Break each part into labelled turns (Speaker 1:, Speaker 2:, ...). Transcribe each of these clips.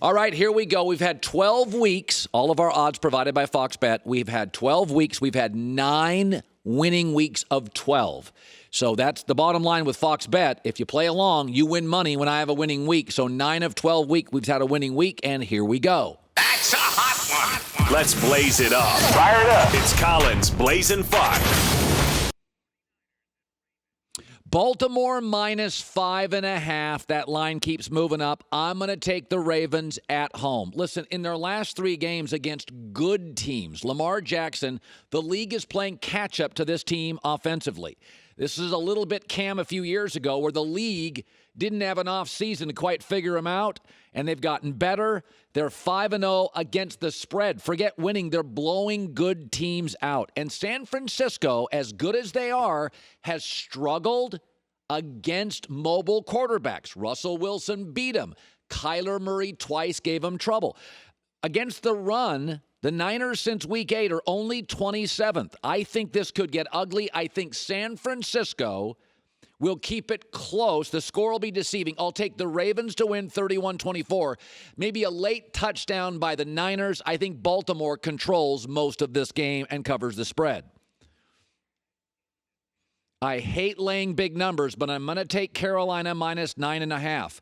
Speaker 1: All right, here we go. We've had 12 weeks, all of our odds provided by Fox Bet. We've had 12 weeks. We've had 9 winning weeks of 12. So that's the bottom line with Fox Bet. If you play along, you win money when I have a winning week. So 9 of 12 weeks, we've had a winning week, and here we go.
Speaker 2: That's a hot one.
Speaker 3: Let's blaze it up.
Speaker 2: Fire it up.
Speaker 3: It's Colin's Blazin' 5.
Speaker 1: Baltimore minus 5.5. That line keeps moving up. I'm going to take the Ravens at home. Listen, in their last 3 games against good teams, Lamar Jackson, the league is playing catch-up to this team offensively. This is a little bit Cam a few years ago where the league didn't have an off season to quite figure them out, and they've gotten better. They're 5-0 against the spread. Forget winning. They're blowing good teams out. And San Francisco, as good as they are, has struggled against mobile quarterbacks. Russell Wilson beat him. Kyler Murray twice gave him trouble. Against the run, the Niners since week 8 are only 27th. I think this could get ugly. I think San Francisco will keep it close. The score will be deceiving. I'll take the Ravens to win 31-24. Maybe a late touchdown by the Niners. I think Baltimore controls most of this game and covers the spread. I hate laying big numbers, but I'm going to take Carolina minus 9.5.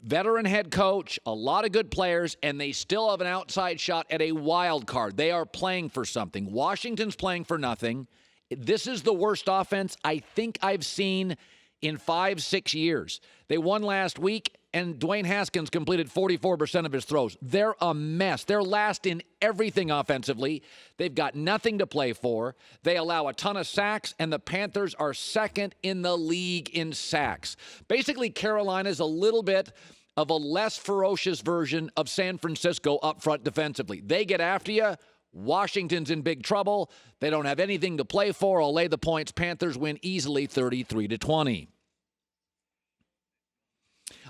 Speaker 1: Veteran head coach, a lot of good players, and they still have an outside shot at a wild card. They are playing for something. Washington's playing for nothing. This is the worst offense I think I've seen in 5-6 years. They won last week, and Dwayne Haskins completed 44% of his throws. They're a mess. They're last in everything offensively. They've got nothing to play for. They allow a ton of sacks, and the Panthers are second in the league in sacks. Basically, Carolina's a little bit of a less ferocious version of San Francisco up front defensively. They get after you. Washington's in big trouble. They don't have anything to play for. I'll lay the points. Panthers win easily 33-20.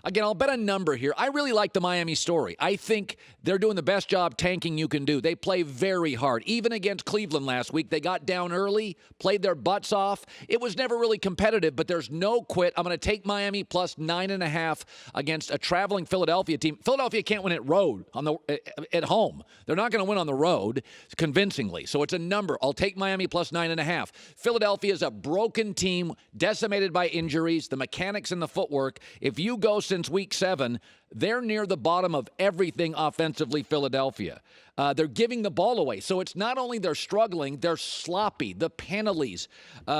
Speaker 1: Again, I'll bet a number here. I really like the Miami story. I think they're doing the best job tanking you can do. They play very hard. Even against Cleveland last week, they got down early, played their butts off. It was never really competitive, but there's no quit. I'm going to take Miami plus 9.5 against a traveling Philadelphia team. Philadelphia can't win at home. They're not going to win on the road convincingly. So it's a number. I'll take Miami plus 9.5. Philadelphia is a broken team, decimated by injuries, the mechanics and the footwork. If you go since week 7, they're near the bottom of everything offensively, Philadelphia. They're giving the ball away. So it's not only they're struggling, they're sloppy. The penalties, 20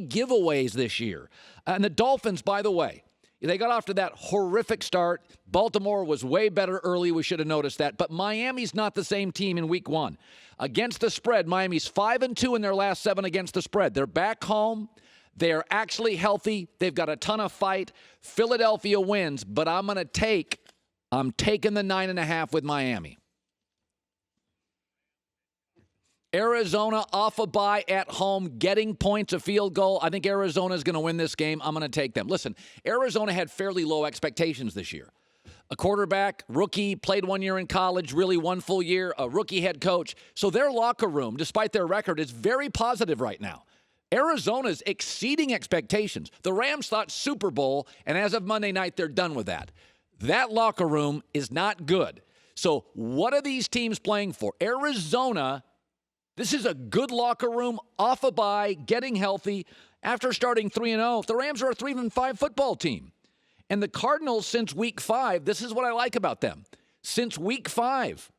Speaker 1: giveaways this year. And the Dolphins, by the way, they got off to that horrific start. Baltimore was way better early. We should have noticed that. But Miami's not the same team in week 1. Against the spread, Miami's 5-2 in their last 7 against the spread. They're back home. They're actually healthy. They've got a ton of fight. Philadelphia wins, but I'm taking the 9.5 with Miami. Arizona off a bye at home, getting points, a field goal. I think Arizona is going to win this game. I'm going to take them. Listen, Arizona had fairly low expectations this year. A quarterback, rookie, played 1 year in college, really 1 full year, a rookie head coach. So their locker room, despite their record, is very positive right now. Arizona's exceeding expectations. The Rams thought Super Bowl, and as of Monday night, they're done with that. That locker room is not good. So what are these teams playing for? Arizona, this is a good locker room, off a bye, getting healthy. After starting 3-0, the Rams are a 3-5 football team. And the Cardinals, since week 5, this is what I like about them. Since week 5,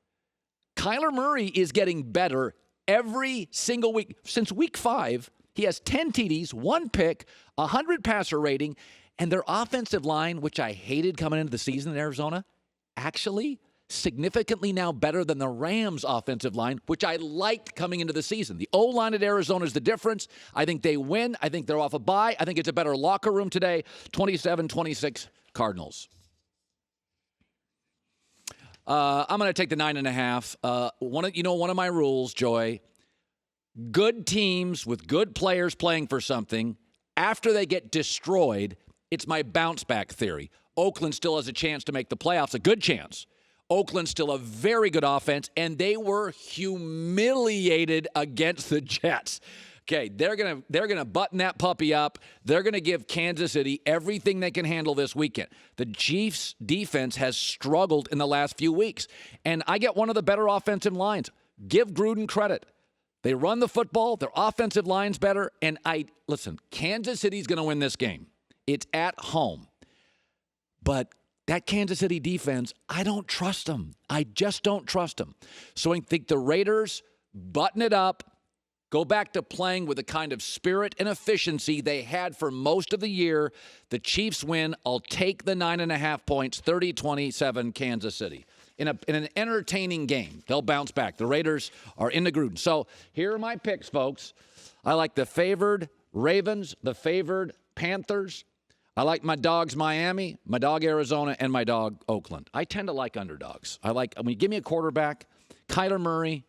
Speaker 1: Kyler Murray is getting better every single week. Since week 5, he has 10 TDs, 1 pick, 100 passer rating, and their offensive line, which I hated coming into the season in Arizona, actually significantly now better than the Rams' offensive line, which I liked coming into the season. The O-line at Arizona is the difference. I think they win. I think they're off a bye. I think it's a better locker room today. 27-26 Cardinals. I'm going to take the 9.5. One of my rules, Joy, good teams with good players playing for something, after they get destroyed, it's my bounce back theory. Oakland still has a chance to make the playoffs, a good chance. Oakland's still a very good offense, and they were humiliated against the Jets. Okay, they're gonna button that puppy up. They're gonna give Kansas City everything they can handle this weekend. The Chiefs' defense has struggled in the last few weeks, and I get one of the better offensive lines. Give Gruden credit. They run the football. Their offensive line's better. And listen, Kansas City's gonna win this game. It's at home, but that Kansas City defense, I don't trust them. I just don't trust them. So I think the Raiders button it up. Go back to playing with the kind of spirit and efficiency they had for most of the year. The Chiefs win. I'll take the 9.5 points, 30-27 Kansas City. In an entertaining game, they'll bounce back. The Raiders are into Gruden. So here are my picks, folks. I like the favored Ravens, the favored Panthers. I like my dogs Miami, my dog Arizona, and my dog Oakland. I tend to like underdogs. When you give me a quarterback, Kyler Murray.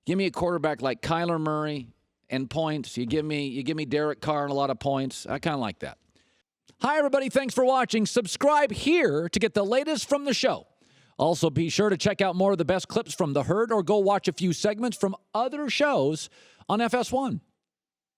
Speaker 1: Give me a quarterback like Kyler Murray and points. You give me Derek Carr and a lot of points. I kind of like that. Hi, everybody. Thanks for watching. Subscribe here to get the latest from the show. Also, be sure to check out more of the best clips from The Herd or go watch a few segments from other shows on FS1.